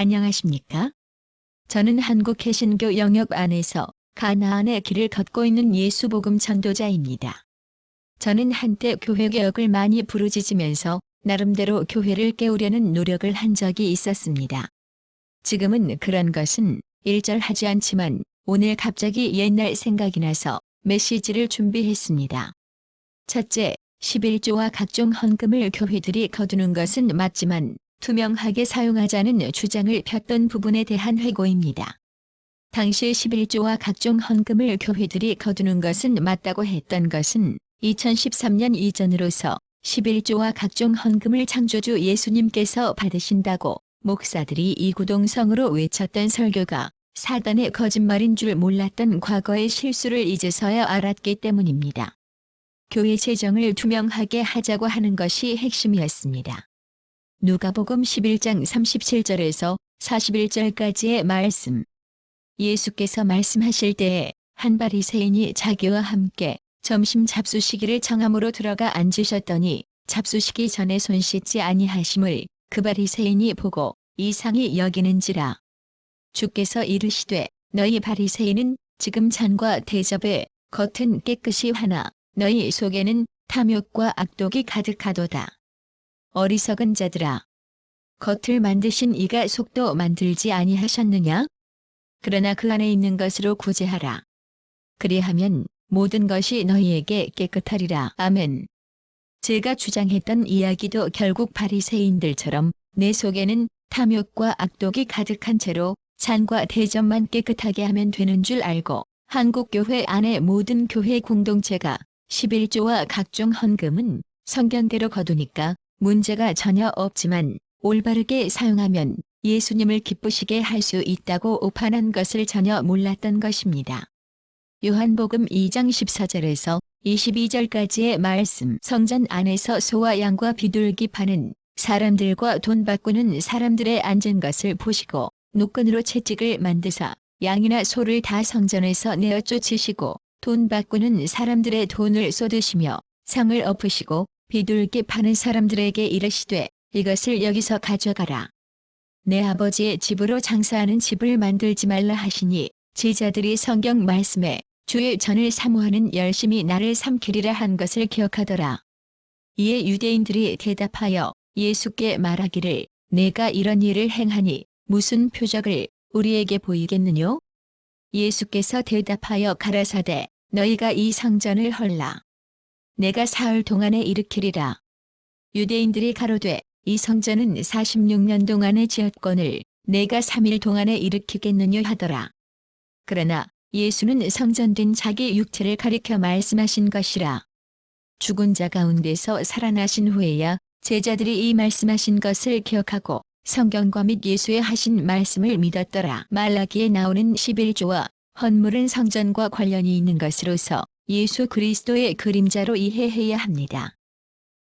안녕하십니까? 저는 한국 개신교 영역 안에서 가나안의 길을 걷고 있는 예수복음 전도자입니다. 저는 한때 교회 개혁을 많이 부르짖으면서 나름대로 교회를 깨우려는 노력을 한 적이 있었습니다. 지금은 그런 것은 일절하지 않지만 오늘 갑자기 옛날 생각이 나서 메시지를 준비했습니다. 첫째, 11조와 각종 헌금을 교회들이 거두는 것은 맞지만 투명하게 사용하자는 주장을 폈던 부분에 대한 회고입니다. 당시 11조와 각종 헌금을 교회들이 거두는 것은 맞다고 했던 것은 2013년 이전으로서 11조와 각종 헌금을 창조주 예수님께서 받으신다고 목사들이 이구동성으로 외쳤던 설교가 사단의 거짓말인 줄 몰랐던 과거의 실수를 이제서야 알았기 때문입니다. 교회 재정을 투명하게 하자고 하는 것이 핵심이었습니다. 누가복음 11장 37절에서 41절까지의 말씀. 예수께서 말씀하실 때에 한 바리새인이 자기와 함께 점심 잡수시기를 청함으로 들어가 앉으셨더니 잡수시기 전에 손 씻지 아니하심을 그 바리새인이 보고 이상히 여기는지라. 주께서 이르시되 너희 바리새인은 지금 잔과 대접에 겉은 깨끗이 하나 너희 속에는 탐욕과 악독이 가득하도다. 어리석은 자들아, 겉을 만드신 이가 속도 만들지 아니하셨느냐? 그러나 그 안에 있는 것으로 구제하라. 그리하면 모든 것이 너희에게 깨끗하리라. 아멘. 제가 주장했던 이야기도 결국 바리새인들처럼 내 속에는 탐욕과 악독이 가득한 채로 잔과 대접만 깨끗하게 하면 되는 줄 알고 한국교회 안의 모든 교회 공동체가 11조와 각종 헌금은 성경대로 거두니까 문제가 전혀 없지만 올바르게 사용하면 예수님을 기쁘시게 할 수 있다고 오판한 것을 전혀 몰랐던 것입니다. 요한복음 2장 14절에서 22절까지의 말씀. 성전 안에서 소와 양과 비둘기 파는 사람들과 돈 바꾸는 사람들의 앉은 것을 보시고 노끈으로 채찍을 만드사 양이나 소를 다 성전에서 내어 쫓으시고 돈 바꾸는 사람들의 돈을 쏟으시며 상을 엎으시고 비둘기 파는 사람들에게 이르시되 이것을 여기서 가져가라. 내 아버지의 집으로 장사하는 집을 만들지 말라 하시니 제자들이 성경 말씀에 주의 전을 사모하는 열심히 나를 삼키리라 한 것을 기억하더라. 이에 유대인들이 대답하여 예수께 말하기를 내가 이런 일을 행하니 무슨 표적을 우리에게 보이겠느뇨? 예수께서 대답하여 가라사대 너희가 이 성전을 헐라. 내가 사흘 동안에 일으키리라. 유대인들이 가로되 이 성전은 46년 동안에 지었거늘 내가 3일 동안에 일으키겠느냐 하더라. 그러나 예수는 성전된 자기 육체를 가리켜 말씀하신 것이라. 죽은 자 가운데서 살아나신 후에야 제자들이 이 말씀하신 것을 기억하고 성경과 및 예수의 하신 말씀을 믿었더라. 말라기에 나오는 11조와 헌물은 성전과 관련이 있는 것으로서 예수 그리스도의 그림자로 이해해야 합니다.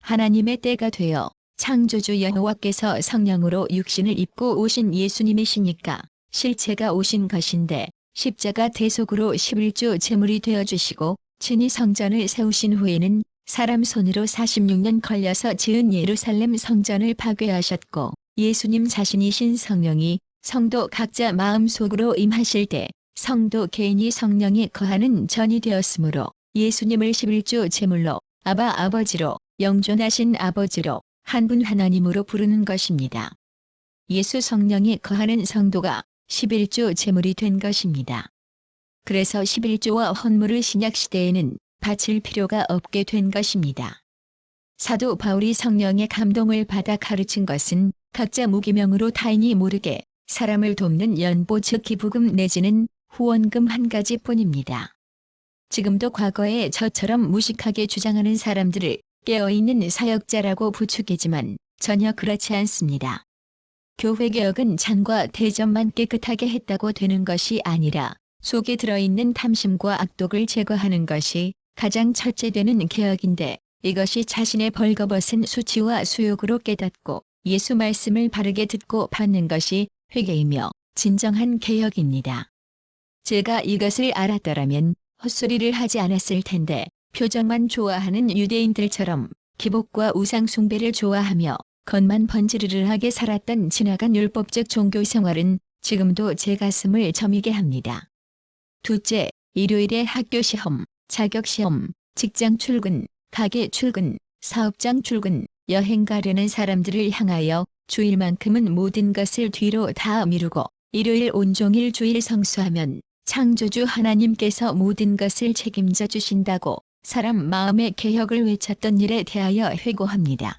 하나님의 때가 되어 창조주 여호와께서 성령으로 육신을 입고 오신 예수님이시니까 실체가 오신 것인데 십자가 대속으로 11조 제물이 되어주시고 친히 성전을 세우신 후에는 사람 손으로 46년 걸려서 지은 예루살렘 성전을 파괴하셨고 예수님 자신이신 성령이 성도 각자 마음속으로 임하실 때 성도 개인이 성령이 거하는 전이 되었으므로 예수님을 11조 제물로 아버지로 영존하신 아버지로 한 분 하나님으로 부르는 것입니다. 예수 성령이 거하는 성도가 11조 제물이 된 것입니다. 그래서 11조와 헌물을 신약시대에는 바칠 필요가 없게 된 것입니다. 사도 바울이 성령의 감동을 받아 가르친 것은 각자 무기명으로 타인이 모르게 사람을 돕는 연보 즉 기부금 내지는 후원금 한 가지뿐입니다. 지금도 과거에 저처럼 무식하게 주장하는 사람들을 깨어있는 사역자라고 부추기지만 전혀 그렇지 않습니다. 교회 개혁은 잔과 대접만 깨끗하게 했다고 되는 것이 아니라 속에 들어있는 탐심과 악독을 제거하는 것이 가장 첫째 되는 개혁인데 이것이 자신의 벌거벗은 수치와 수욕으로 깨닫고 예수 말씀을 바르게 듣고 받는 것이 회개이며 진정한 개혁입니다. 제가 이것을 알았더라면 헛소리를 하지 않았을 텐데 표정만 좋아하는 유대인들처럼 기복과 우상 숭배를 좋아하며 겉만 번지르르하게 살았던 지나간 율법적 종교 생활은 지금도 제 가슴을 저미게 합니다. 둘째, 일요일에 학교 시험, 자격 시험, 직장 출근, 가게 출근, 사업장 출근, 여행 가려는 사람들을 향하여 주일만큼은 모든 것을 뒤로 다 미루고 일요일 온종일 주일 성수하면 창조주 하나님께서 모든 것을 책임져 주신다고 사람 마음의 개혁을 외쳤던 일에 대하여 회고합니다.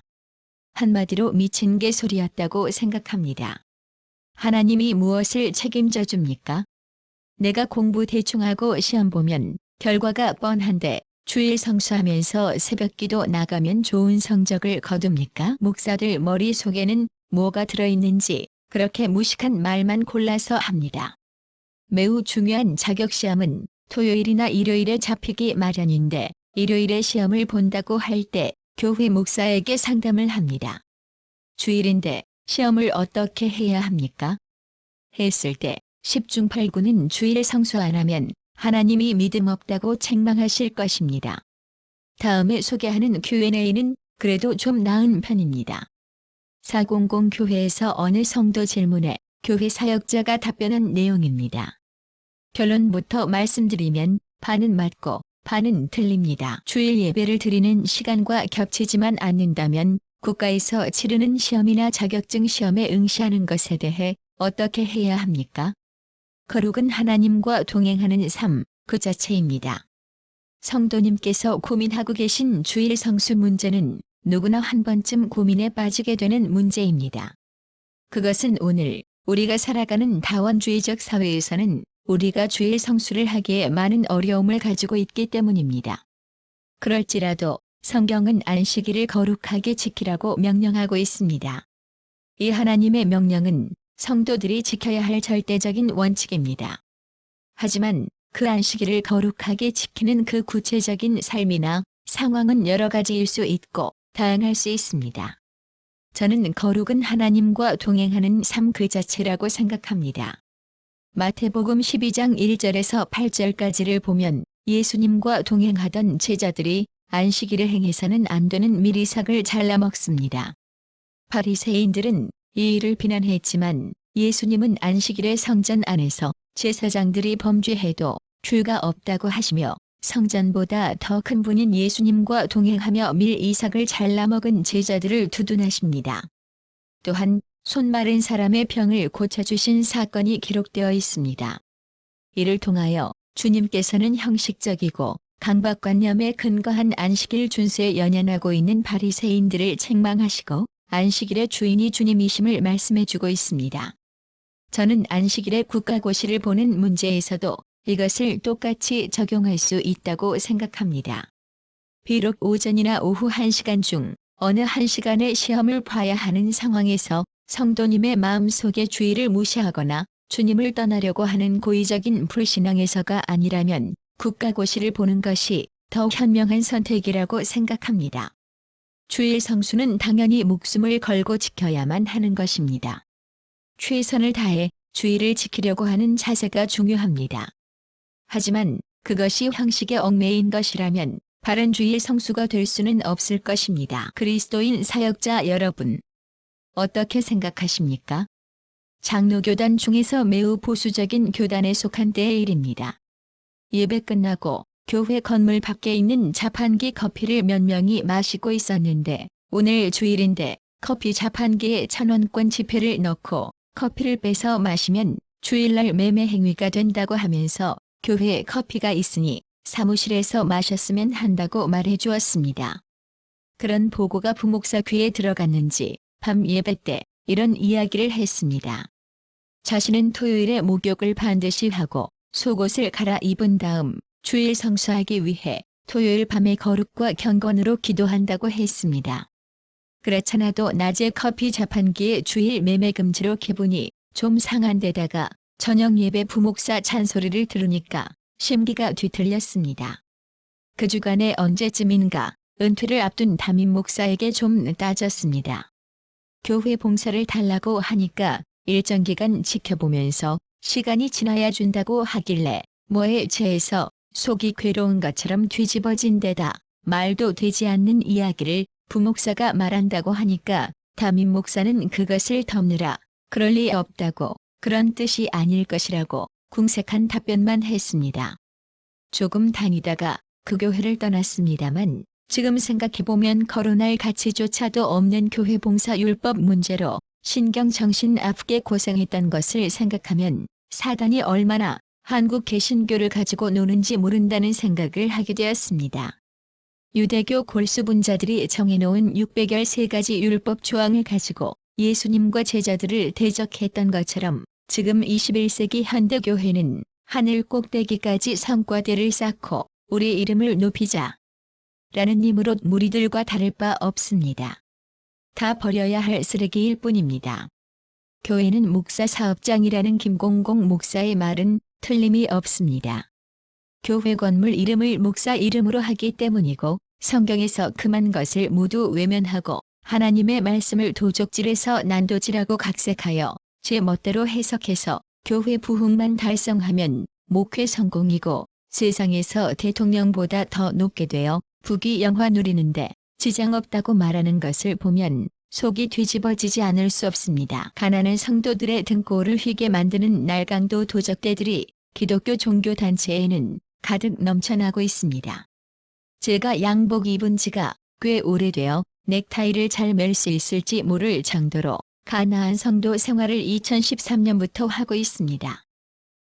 한마디로 미친 개소리였다고 생각합니다. 하나님이 무엇을 책임져 줍니까? 내가 공부 대충하고 시험 보면 결과가 뻔한데 주일 성수하면서 새벽기도 나가면 좋은 성적을 거둡니까? 목사들 머릿속에는 뭐가 들어있는지 그렇게 무식한 말만 골라서 합니다. 매우 중요한 자격시험은 토요일이나 일요일에 잡히기 마련인데 일요일에 시험을 본다고 할 때 교회 목사에게 상담을 합니다. 주일인데 시험을 어떻게 해야 합니까? 했을 때 10중 8구는 주일 성수 안 하면 하나님이 믿음 없다고 책망하실 것입니다. 다음에 소개하는 Q&A는 그래도 좀 나은 편입니다. 400 교회에서 어느 성도 질문에 교회 사역자가 답변한 내용입니다. 결론부터 말씀드리면 반은 맞고 반은 틀립니다. 주일 예배를 드리는 시간과 겹치지만 않는다면 국가에서 치르는 시험이나 자격증 시험에 응시하는 것에 대해 어떻게 해야 합니까? 거룩은 하나님과 동행하는 삶 그 자체입니다. 성도님께서 고민하고 계신 주일 성수 문제는 누구나 한 번쯤 고민에 빠지게 되는 문제입니다. 그것은 오늘 우리가 살아가는 다원주의적 사회에서는 우리가 주일 성수를 하기에 많은 어려움을 가지고 있기 때문입니다. 그럴지라도 성경은 안식일을 거룩하게 지키라고 명령하고 있습니다. 이 하나님의 명령은 성도들이 지켜야 할 절대적인 원칙입니다. 하지만 그 안식일을 거룩하게 지키는 그 구체적인 삶이나 상황은 여러 가지일 수 있고 다양할 수 있습니다. 저는 거룩은 하나님과 동행하는 삶 그 자체라고 생각합니다. 마태복음 12장 1절에서 8절까지를 보면 예수님과 동행하던 제자들이 안식일을 행해서는 안 되는 미리삭을 잘라 먹습니다. 바리새인들은 이 일을 비난했지만 예수님은 안식일의 성전 안에서 제사장들이 범죄해도 죄가 없다고 하시며 성전보다 더 큰 분인 예수님과 동행하며 밀이삭을 잘라 먹은 제자들을 두둔하십니다. 또한 손 마른 사람의 병을 고쳐주신 사건이 기록되어 있습니다. 이를 통하여 주님께서는 형식적이고 강박관념에 근거한 안식일 준수에 연연하고 있는 바리새인들을 책망하시고 안식일의 주인이 주님이심을 말씀해주고 있습니다. 저는 안식일의 국가고시를 보는 문제에서도 이것을 똑같이 적용할 수 있다고 생각합니다. 비록 오전이나 오후 1시간 중 어느 1시간의 시험을 봐야 하는 상황에서 성도님의 마음속에 주의를 무시하거나 주님을 떠나려고 하는 고의적인 불신앙에서가 아니라면 국가고시를 보는 것이 더 현명한 선택이라고 생각합니다. 주일 성수는 당연히 목숨을 걸고 지켜야만 하는 것입니다. 최선을 다해 주의를 지키려고 하는 자세가 중요합니다. 하지만 그것이 형식에 얽매인 것이라면 바른 주일 성수가 될 수는 없을 것입니다. 그리스도인 사역자 여러분, 어떻게 생각하십니까? 장로교단 중에서 매우 보수적인 교단에 속한 때의 일입니다. 예배 끝나고 교회 건물 밖에 있는 자판기 커피를 몇 명이 마시고 있었는데 오늘 주일인데 커피 자판기에 1,000원권 지폐를 넣고 커피를 빼서 마시면 주일날 매매 행위가 된다고 하면서 교회에 커피가 있으니 사무실에서 마셨으면 한다고 말해 주었습니다. 그런 보고가 부목사 귀에 들어갔는지 밤 예배 때 이런 이야기를 했습니다. 자신은 토요일에 목욕을 반드시 하고 속옷을 갈아입은 다음 주일 성수하기 위해 토요일 밤에 거룩과 경건으로 기도한다고 했습니다. 그렇잖아도 낮에 커피 자판기에 주일 매매 금지로 기분이 좀 상한 데다가 저녁 예배 부목사 잔소리를 들으니까 심기가 뒤틀렸습니다. 그 주간에 언제쯤인가 은퇴를 앞둔 담임 목사에게 좀 따졌습니다. 교회 봉사를 달라고 하니까 일정 기간 지켜보면서 시간이 지나야 준다고 하길래 뭐에 체해서 속이 괴로운 것처럼 뒤집어진 데다 말도 되지 않는 이야기를 부목사가 말한다고 하니까 담임 목사는 그것을 덮느라 그럴 리 없다고, 그런 뜻이 아닐 것이라고 궁색한 답변만 했습니다. 조금 다니다가 그 교회를 떠났습니다만 지금 생각해보면 거론할 가치조차도 없는 교회 봉사 율법 문제로 신경 정신 아프게 고생했던 것을 생각하면 사단이 얼마나 한국 개신교를 가지고 노는지 모른다는 생각을 하게 되었습니다. 유대교 골수분자들이 정해놓은 613가지 율법 조항을 가지고 예수님과 제자들을 대적했던 것처럼 지금 21세기 현대교회는 하늘 꼭대기까지 성과대를 쌓고 우리 이름을 높이자 라는 힘으로 무리들과 다를 바 없습니다. 다 버려야 할 쓰레기일 뿐입니다. 교회는 목사 사업장이라는 김공공 목사의 말은 틀림이 없습니다. 교회 건물 이름을 목사 이름으로 하기 때문이고 성경에서 금한 것을 모두 외면하고 하나님의 말씀을 도적질해서 난도질하고 각색하여 제 멋대로 해석해서 교회 부흥만 달성하면 목회 성공이고 세상에서 대통령보다 더 높게 되어 부귀 영화 누리는데 지장 없다고 말하는 것을 보면 속이 뒤집어지지 않을 수 없습니다. 가난한 성도들의 등골을 휘게 만드는 날강도 도적대들이 기독교 종교단체에는 가득 넘쳐나고 있습니다. 제가 양복 입은 지가 꽤 오래되어 넥타이를 잘 멜 수 있을지 모를 정도로 가나안 성도 생활을 2013년부터 하고 있습니다.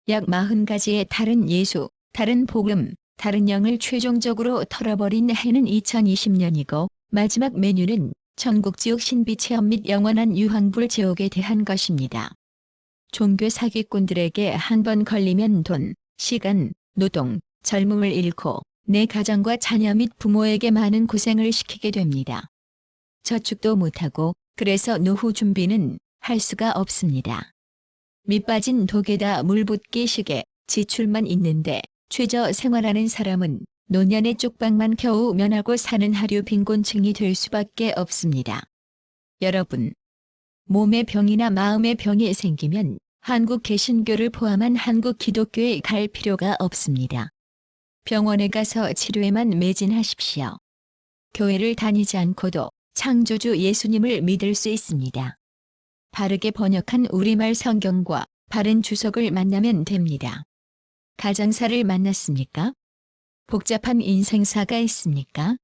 약 40가지의 다른 예수, 다른 복음, 다른 영을 최종적으로 털어버린 해는 2020년이고 마지막 메뉴는 천국지옥 신비체험 및 영원한 유황불 지옥에 대한 것입니다. 종교 사기꾼들에게 한 번 걸리면 돈, 시간, 노동, 젊음을 잃고 내 가정과 자녀 및 부모에게 많은 고생을 시키게 됩니다. 저축도 못하고 그래서 노후 준비는 할 수가 없습니다. 밑빠진 독에다 물 붓기 식의 지출만 있는데 최저 생활하는 사람은 노년의 쪽방만 겨우 면하고 사는 하류 빈곤층이 될 수밖에 없습니다. 여러분, 몸의 병이나 마음의 병이 생기면 한국 개신교를 포함한 한국 기독교에 갈 필요가 없습니다. 병원에 가서 치료에만 매진하십시오. 교회를 다니지 않고도 창조주 예수님을 믿을 수 있습니다. 바르게 번역한 우리말 성경과 바른 주석을 만나면 됩니다. 가정사를 만났습니까? 복잡한 인생사가 있습니까?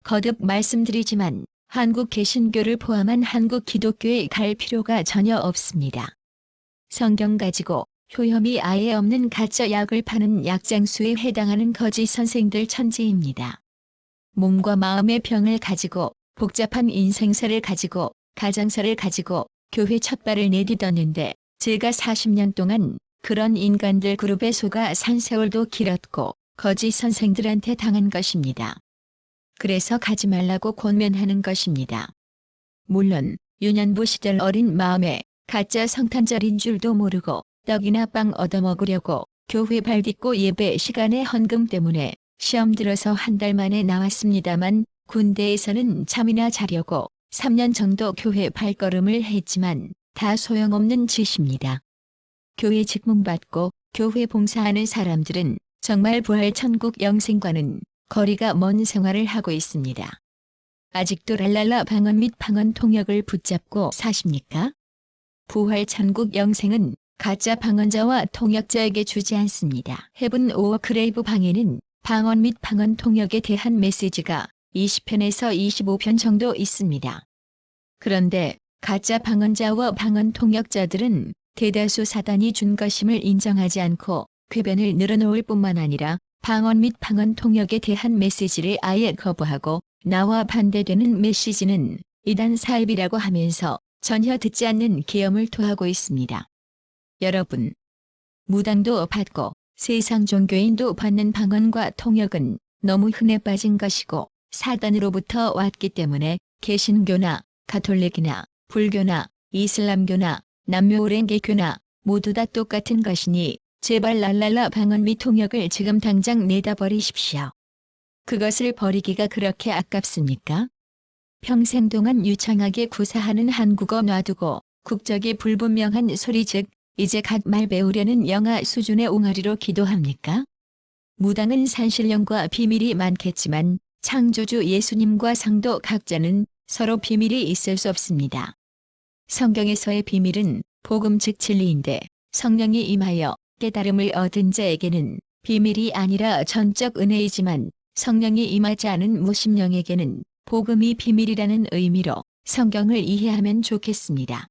거듭 말씀드리지만 한국 개신교를 포함한 한국 기독교에 갈 필요가 전혀 없습니다. 성경 가지고 효험이 아예 없는 가짜 약을 파는 약장수에 해당하는 거짓 선생들 천지입니다. 몸과 마음의 병을 가지고 복잡한 인생사를 가지고 가정사를 가지고 교회 첫 발을 내딛었는데 제가 40년 동안 그런 인간들 그룹에 속아 산 세월도 길었고 거짓 선생들한테 당한 것입니다. 그래서 가지 말라고 권면하는 것입니다. 물론 유년부 시절 어린 마음에 가짜 성탄절인 줄도 모르고 떡이나 빵 얻어먹으려고 교회 발 딛고 예배 시간에 헌금 때문에 시험 들어서 한 달 만에 나왔습니다만 군대에서는 잠이나 자려고 3년 정도 교회 발걸음을 했지만 다 소용없는 짓입니다. 교회 직문 받고 교회 봉사하는 사람들은 정말 부활 천국 영생과는 거리가 먼 생활을 하고 있습니다. 아직도 랄랄라 방언 및 방언 통역을 붙잡고 사십니까? 부활 천국 영생은 가짜 방언자와 통역자에게 주지 않습니다. 헤븐 오어 그레이브 방에는 방언 및 방언 통역에 대한 메시지가 20편에서 25편 정도 있습니다. 그런데 가짜 방언자와 방언 통역자들은 대다수 사단이 준 것임을 인정하지 않고 궤변을 늘어놓을 뿐만 아니라 방언 및 방언 통역에 대한 메시지를 아예 거부하고 나와 반대되는 메시지는 이단 사입이라고 하면서 전혀 듣지 않는 계엄을 토하고 있습니다. 여러분, 무당도 받고 세상 종교인도 받는 방언과 통역은 너무 흔해 빠진 것이고 사단으로부터 왔기 때문에 개신교나 가톨릭이나 불교나 이슬람교나 남묘오랭개교나 모두 다 똑같은 것이니 제발 랄랄라 방언 및 통역을 지금 당장 내다 버리십시오. 그것을 버리기가 그렇게 아깝습니까? 평생 동안 유창하게 구사하는 한국어 놔두고 국적이 불분명한 소리 즉 이제 갓 말 배우려는 영아 수준의 옹알이로 기도합니까? 무당은 산신령과 비밀이 많겠지만 창조주 예수님과 성도 각자는 서로 비밀이 있을 수 없습니다. 성경에서의 비밀은 복음 즉 진리인데 성령이 임하여 깨달음을 얻은 자에게는 비밀이 아니라 전적 은혜이지만 성령이 임하지 않은 무심령에게는 복음이 비밀이라는 의미로 성경을 이해하면 좋겠습니다.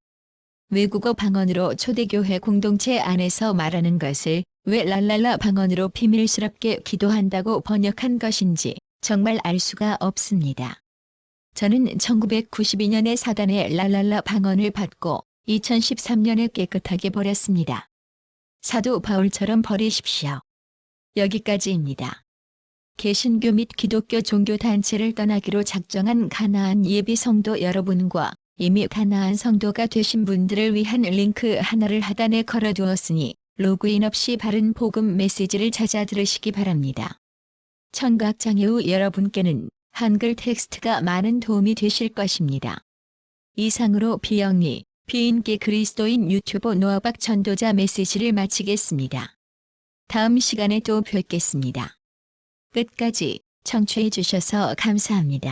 외국어 방언으로 초대교회 공동체 안에서 말하는 것을 왜 랄랄라 방언으로 비밀스럽게 기도한다고 번역한 것인지 정말 알 수가 없습니다. 저는 1992년에 사단의 랄랄라 방언을 받고 2013년에 깨끗하게 버렸습니다. 사도 바울처럼 버리십시오. 여기까지입니다. 개신교 및 기독교 종교단체를 떠나기로 작정한 가나안 예비 성도 여러분과 이미 가나안 성도가 되신 분들을 위한 링크 하나를 하단에 걸어두었으니 로그인 없이 바른 복음 메시지를 찾아 들으시기 바랍니다. 청각장애우 여러분께는 한글 텍스트가 많은 도움이 되실 것입니다. 이상으로 비영리, 비인기 그리스도인 유튜브 노아박 전도자 메시지를 마치겠습니다. 다음 시간에 또 뵙겠습니다. 끝까지 청취해 주셔서 감사합니다.